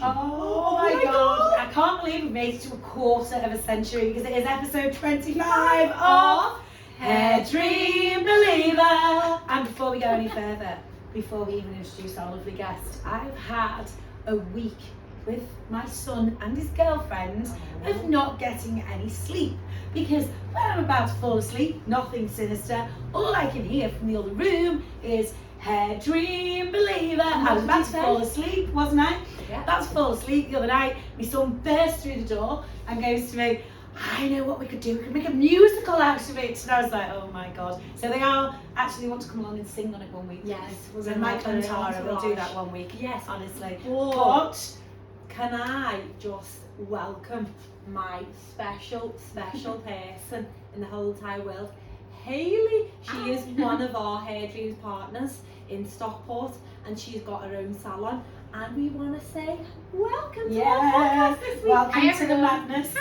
introduction. Oh my god, I can't believe we made it to a quarter of a century because it is episode 25 of HairDream Believer. And before we go any further, before we even introduce our lovely guest, I've had a week with my son and his girlfriend of not getting any sleep, because when I'm about to fall asleep, nothing sinister, all I can hear from the other room is HairDream Believer. I was about to fall asleep, wasn't I? Yeah. About to fall asleep the other night. My son burst through the door and goes to me, I know what we could do, we could make a musical out of it. And I was like, oh my god. So they are actually want to come along and sing on it one week. Yes. So Mike and Tara will do that one week. Yes. Honestly. But can I just welcome my special person in the whole entire world, Hayley. She is one of our HairDreams partners in Stockport, and she's got her own salon. And we want to say welcome to our podcast this week. Welcome to the madness.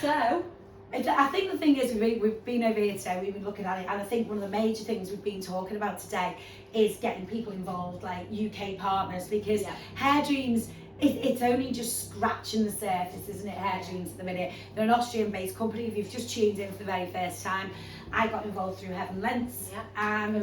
So, I think the thing is, we've been over here today, we've been looking at it, and I think one of the major things we've been talking about today is getting people involved, like UK partners, because HairDreams, it's only just scratching the surface, isn't it? HairDreams at the minute. They're an Austrian-based company. If you've just tuned in for the very first time, I got involved through Heaven Lengths, and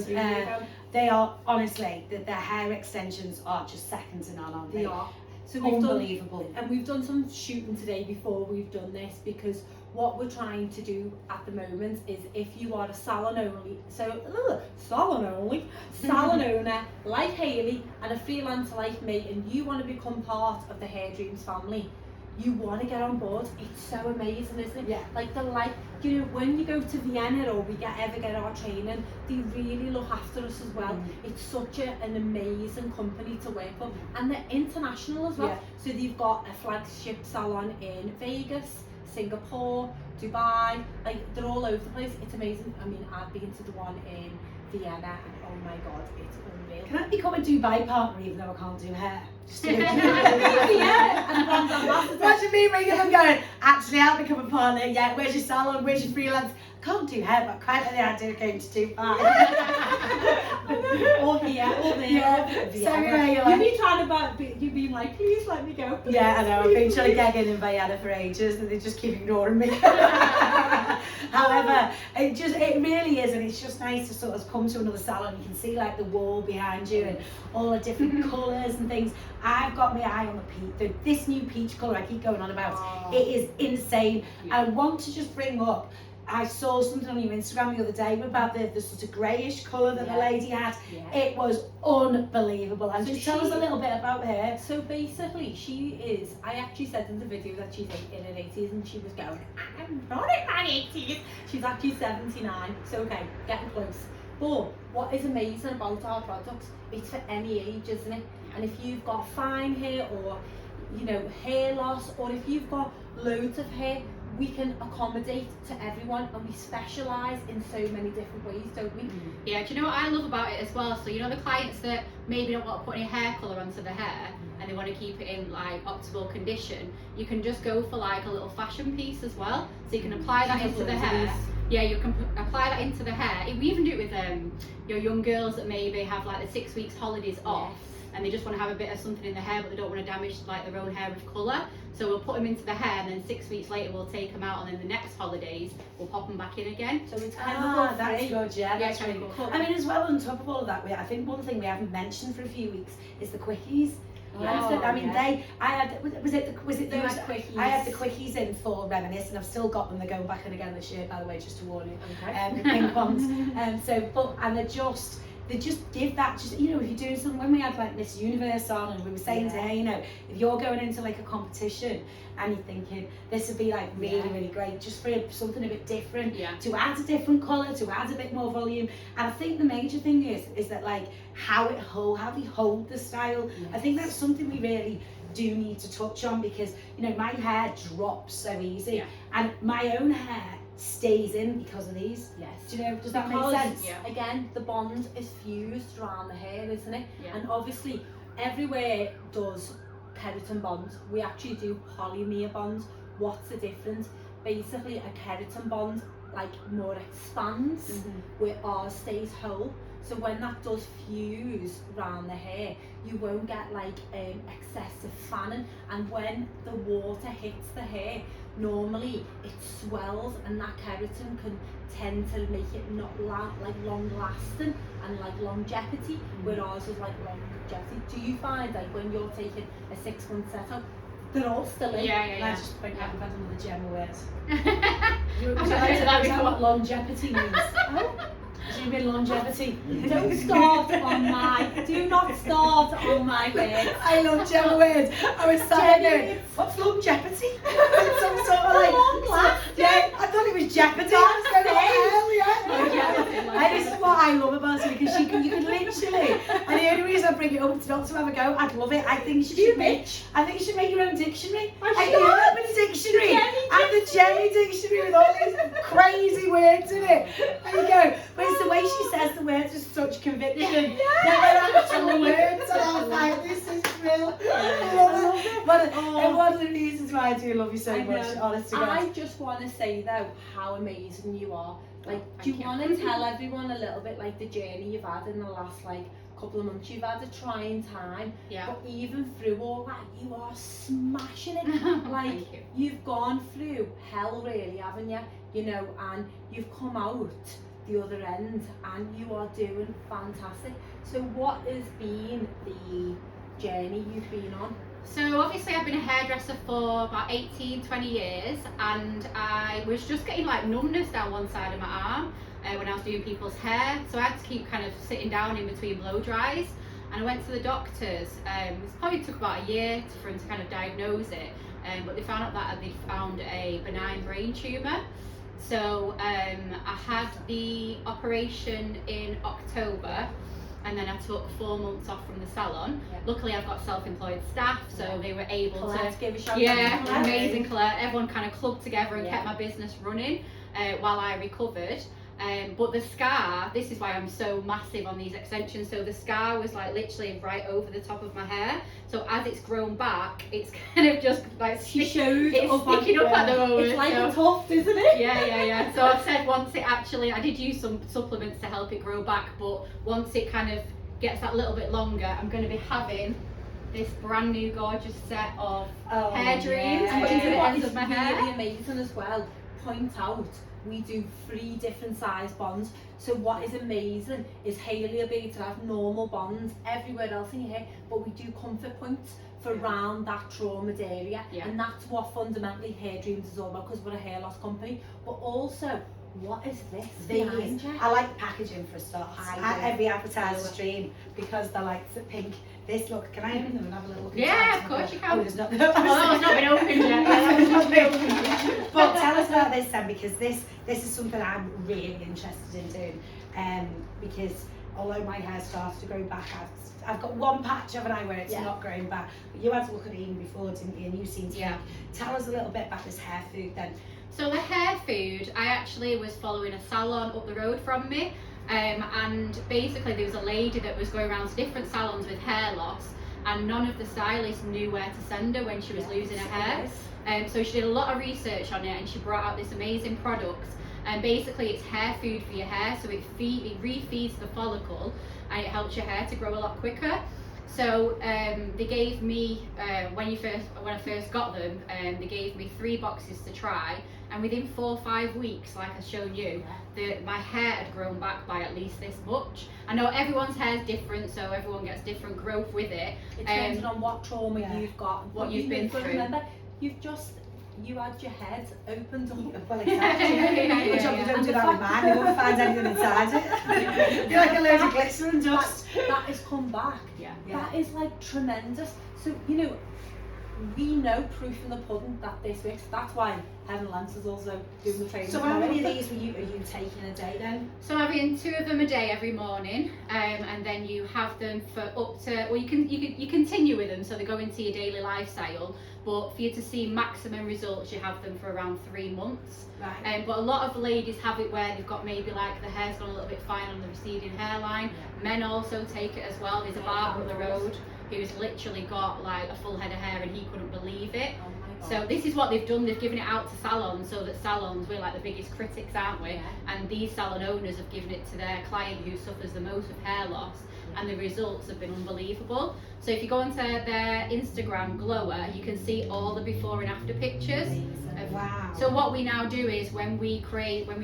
they are, honestly, their hair extensions are just second to none, aren't they? They are. So unbelievable. We've done some shooting today before we've done this, because what we're trying to do at the moment is, if you are a salon owner like Hayley and a freelancer like me, and you want to become part of the HairDreams family, you want to get on board. It's so amazing, isn't it? Yeah. Like you know, when you go to Vienna or we ever get our training, they really look after us as well. It's such an amazing company to work for, and they're international as well. Yeah. So they've got a flagship salon in Vegas, Singapore, Dubai, like they're all over the place. It's amazing. I mean, I've been to the one in Vienna, and oh my god, it's unreal. Can I become a Dubai partner even though I can't do hair? Just do it. Imagine me ringing them going, actually I'll become a partner. Yeah, where's your salon? Where's your freelance? I can't do hair, but quite like the idea of going to Dubai. Or here, or there. So You've been trying to you've been like, please let me go. Please, yeah, I know. I've been trying to get in Vienna for ages, and they just keep ignoring me. However, it really is, and it's just nice to sort of come to another salon. You can see like the wall behind you and all the different colours and things. I've got my eye on this new peach colour I keep going on about. It is insane. I want to just bring up, I saw something on your Instagram the other day about the sort of greyish colour that the lady had. It was unbelievable. And so just tell us a little bit about her. So basically, she is, I actually said in the video that she's in her 80s, and she was going, I'm not in my 80s. She's actually 79, so okay, getting close. But what is amazing about our products, it's for any age, isn't it? And if you've got fine hair, or you know, hair loss, or if you've got loads of hair, we can accommodate to everyone, and we specialise in so many different ways, don't we? Yeah, do you know what I love about it as well? So you know the clients that maybe don't want to put any hair colour onto the hair, and they want to keep it in like optimal condition, you can just go for like a little fashion piece as well. So you can apply that into the hair. Yeah, you can apply that into the hair. We even do it with your young girls that maybe have like the 6 weeks holidays off, and they just want to have a bit of something in the hair, but they don't want to damage like their own hair with colour. So we'll put them into the hair, and then 6 weeks later we'll take them out, and then the next holidays we'll pop them back in again. So it's kind of that's good, that's really cool. cool. I mean, as well, on top of all of that, I think one thing we haven't mentioned for a few weeks is the quickies. I mean, I had the quickies in for Reminisce, and I've still got them. They're going back in again this year, by the way, just to warn you. The pink ones. They just give that, just, you know, if you're doing something, when we had like Miss Universe on, and we were saying to her, you know, if you're going into like a competition and you're thinking this would be like really great just for something a bit different, to add a different colour, to add a bit more volume. And I think the major thing is that like how we hold the style. I think that's something we really do need to touch on, because you know, my hair drops so easy, and my own hair stays in because of these. Do you know, does that make sense? Again, the bond is fused around the hair, isn't it? And obviously everywhere does keratin bonds. We actually do polymer bonds. What's the difference? Basically, a keratin bond like more expands, where ours stays whole. So when that does fuse around the hair, you won't get like excessive fanning, and when the water hits the hair, normally it swells, and that keratin can tend to make it not like long lasting and like longevity, whereas it's like longevity. Do you find like when you're taking a 6 month setup, they're all still in? Yeah. I just point out I've had another Jemma word. I've not heard of that before. What longevity means? You mean longevity? Don't start on my, do not start on my words. I love Jemma words. I was sat there going, what's longevity? Some sort of like, yeah, I thought it was jeopardy. I was going, oh, hell yeah. And this is what I love about it, because you can literally, and the only reason I bring it up is not to have a go. I'd love it. I think you should make your own dictionary. Like the urban dictionary and the Jenny dictionary with all these crazy words in it. There you go. But it's the way she says the words with such conviction. They're actual words, and I was like, this is real. I love it. But one of the reasons why I do love you so much, honest to God. I just want to say though how amazing you are. Like, do you want to tell everyone a little bit like the journey you've had in the last like couple of months? You've had a trying time, but even through all that, you are smashing it. Like, you've gone through hell, really, haven't you? You know, and you've come out the other end, and you are doing fantastic. So, what has been the journey you've been on? So obviously I've been a hairdresser for about 18-20 years, and I was just getting like numbness down one side of my arm when I was doing people's hair, so I had to keep kind of sitting down in between blow dries, and I went to the doctors. It probably took about a year for them to kind of diagnose it, but they found out that they found a benign brain tumour. So I had the operation in October, and then I took 4 months off from the salon. Luckily I've got self-employed staff, so they were able to give a shout. Amazing Claire. Everyone kind of clubbed together and kept my business running while I recovered. But the scar, this is why I'm so massive on these extensions. So the scar was like literally right over the top of my hair. So as it's grown back, it's kind of just like sticking up at the moment. It's like a tuft, isn't it? Yeah. So I've said once it actually, I did use some supplements to help it grow back, but once it kind of gets that little bit longer, I'm going to be having this brand new gorgeous set of Hairdreams. And Put into the ends it's of my really hair. amazing as well. Point out, we do 3 different size bonds. So what is amazing is Hayley will be able to have normal bonds everywhere else in your hair, but we do comfort points for around that traumatized area, and that's what fundamentally HairDreams is all about, because we're a hair loss company. But also, what is this? I like the packaging for a start. Every advertiser stream, because they're like the pink. This look, can I open them and have a little look? Yeah, of course you can. Oh, there's not. It's not been opened yet. But tell us about this then, because this is something I'm really interested in doing. Because although my hair starts to grow back, I've got one patch of an eye where it's not growing back. But you had to look at it even before, didn't you? And you seem to tell us a little bit about this hair food then. So the hair food, I actually was following a salon up the road from me, and basically there was a lady that was going around to different salons with hair loss, and none of the stylists knew where to send her when she was losing her hair. So she did a lot of research on it, and she brought out this amazing product. And basically it's hair food for your hair, so it refeeds the follicle, and it helps your hair to grow a lot quicker. So they gave me, when I first got them, they gave me 3 boxes to try, and within 4 or 5 weeks, like I've shown you, my hair had grown back by at least this much. I know everyone's hair is different, so everyone gets different growth with it. It depends on what trauma you've got, what you've been through. Remember, you had your head opened up. Well, exactly. Good job you don't do that with mine. You won't find anything inside it. You're like a load of glitter and dust. That has come back. That is like tremendous. So, you know, we know proof in the pudding that this works. That's why Heaven Lance is also doing the training. So how many of these are you taking a day then? So I'm having 2 of them a day every morning, and then you have them for up to, well, you continue with them, so they go into your daily lifestyle. But for you to see maximum results, you have them for around 3 months. Right. But a lot of ladies have it where they've got maybe like the hair's gone a little bit fine on the receding hairline. Men also take it as well. There's a barber up the road who's literally got like a full head of hair and he couldn't believe it. Oh my God. So this is what they've done. They've given it out to salons, so that salons, we're like the biggest critics, aren't we? Yeah. And these salon owners have given it to their client who suffers the most with hair loss, and the results have been unbelievable. So if you go onto their Instagram Glower, you can see all the before and after pictures. Wow. So what we now do is when we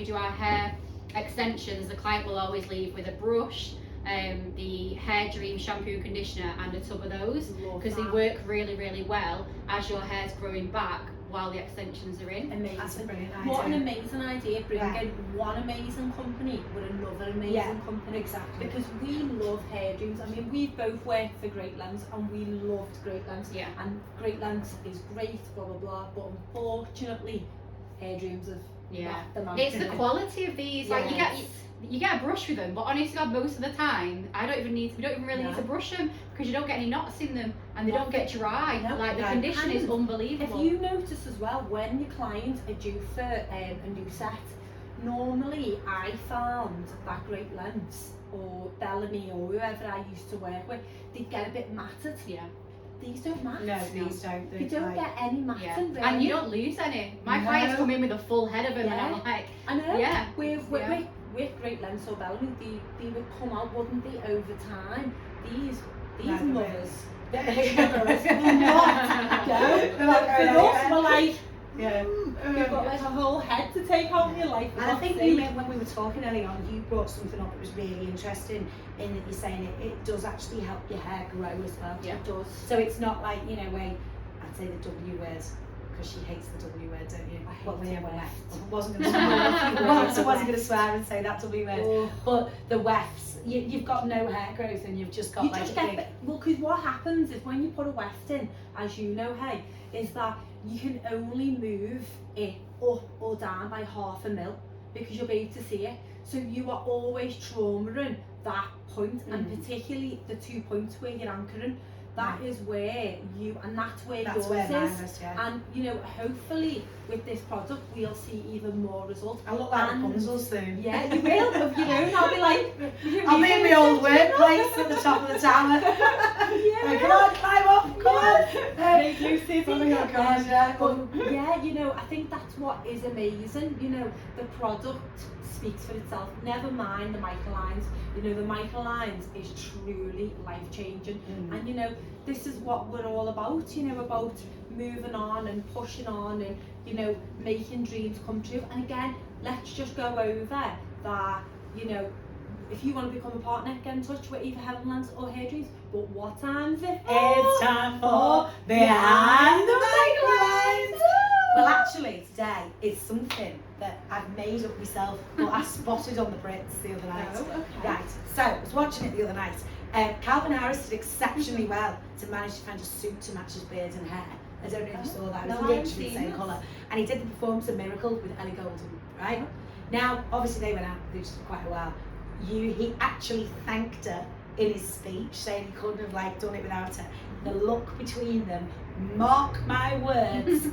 do our hair extensions, the client will always leave with a brush, the HairDream shampoo and conditioner and a tub of those, Love because they that. work really, really well as your hair's growing back while the extensions are in. Amazing. That's a brilliant idea. What an amazing idea, bringing Yeah. one amazing company with another amazing Yeah, company. exactly. Because we love Hairdreams. I mean, we've both worked for Great Lengths and we loved Great Lengths. Yeah. And Great Lengths is great, blah, blah, blah. But unfortunately, Hairdreams have Yeah. left them out. It's the quality of these. Like Yes. you get a brush with them, but honestly, God, most of the time, we don't even really need to brush them because you don't get any knots in them and they don't get dry. No, Like the no. condition is And unbelievable. If you notice as well, when your clients are due for a new set, normally I found that Great Lengths or Bellamy or whoever I used to work with, they'd get a bit matted. Yeah. These don't mat. No, these don't. You don't get any matting, Yeah. really. And you don't lose any. My No. clients come in with a full head of them and I'm like, I know. Yeah. With Great Lengths or Bellamy, they would come out, wouldn't they, over time. These No, mothers, Yeah. will not go. They're not going For us, anywhere. we're like, Yeah. you've got like a whole head to take home your life. And I think when we were talking earlier on, you brought something up that was really interesting in that you're saying it does actually help your hair grow as well. Yeah. It does. So it's not like, you know, when I'd say the W word, because she hates the W word, don't you? I hate What, the yeah, weft. I wasn't going to swear and say that W word. Oh. But the wefts, you've got no hair growth and you've just got You like just a get big... well, because what happens is when you put a weft in, as you know, hey, is that you can only move it up or down by 0.5 mil because you'll be able to see it. So you are always traumaing that point, and particularly the 2 points where you're anchoring. That is where that's where That's yours where mine is. is, yeah. And you know, hopefully with this product we'll see even more results. I look like And- Rapunzel soon. Yeah, you will. Of your own, I'll be like, I'll be in my old workplace at the top of the tower. Yeah. Come on, climb up, come on. Make you see Oh my God, yeah. But yeah, you know, I think that's what is amazing. You know, the product speaks for itself. Never mind the Microlines. You know, the Microlines is truly life changing. And you know, this is what we're all about. You know, about moving on and pushing on and you know, making dreams come true. And again, let's just go over that. You know, if you want to become a partner, get in touch with either Heavenlands or Hairdreams. But what time is it? It's time for Behind the Microlines. Well, actually, today is something that I've made up myself, but I spotted on the Brits the other night. Oh, okay. Right, so I was watching it the other night. Calvin Harris did exceptionally well to manage to find a suit to match his beard and hair. I don't know if you saw that, it was No, I haven't literally the seen same this. colour. And he did the performance of Miracle with Ellie Goulding, right? Now, obviously they went out for quite a while. He actually thanked her in his speech, saying he couldn't have like done it without her. The look between them, mark my words,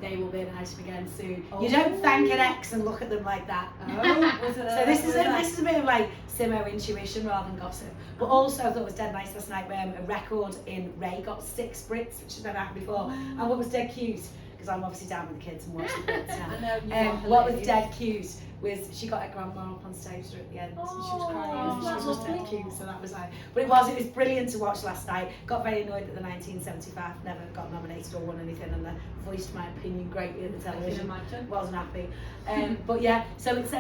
they will be an item again soon. Oh. You don't thank an ex and look at them like that. Oh, was it So this is a bit of like Simmo intuition rather than gossip. But also I thought it was dead nice last night when a record in Ray got 6 Brits, which has never happened before. And what was dead cute, because I'm obviously down with the kids and watching the Brits now. I know, you are What was hilarious. dead cute was she got her grandma up on stage at the end and she was crying and she was just dead cute, so that was like, but it was brilliant to watch last night. Got very annoyed that the 1975 never got nominated or won anything, and I voiced my opinion greatly at the I can television. imagine. Wasn't happy. But yeah, so it's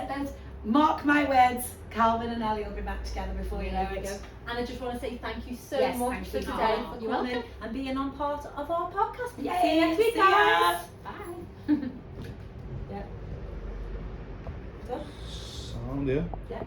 mark my words, Calvin and Ellie will be back together before you know There we go. it. And I just want to say thank you so Yes, much thank for you. today, Oh, for you're coming welcome. and being on part of our podcast. Yay, See you next week, see ya. guys. Bye. Yeah. Good. Sound, yeah. Yeah.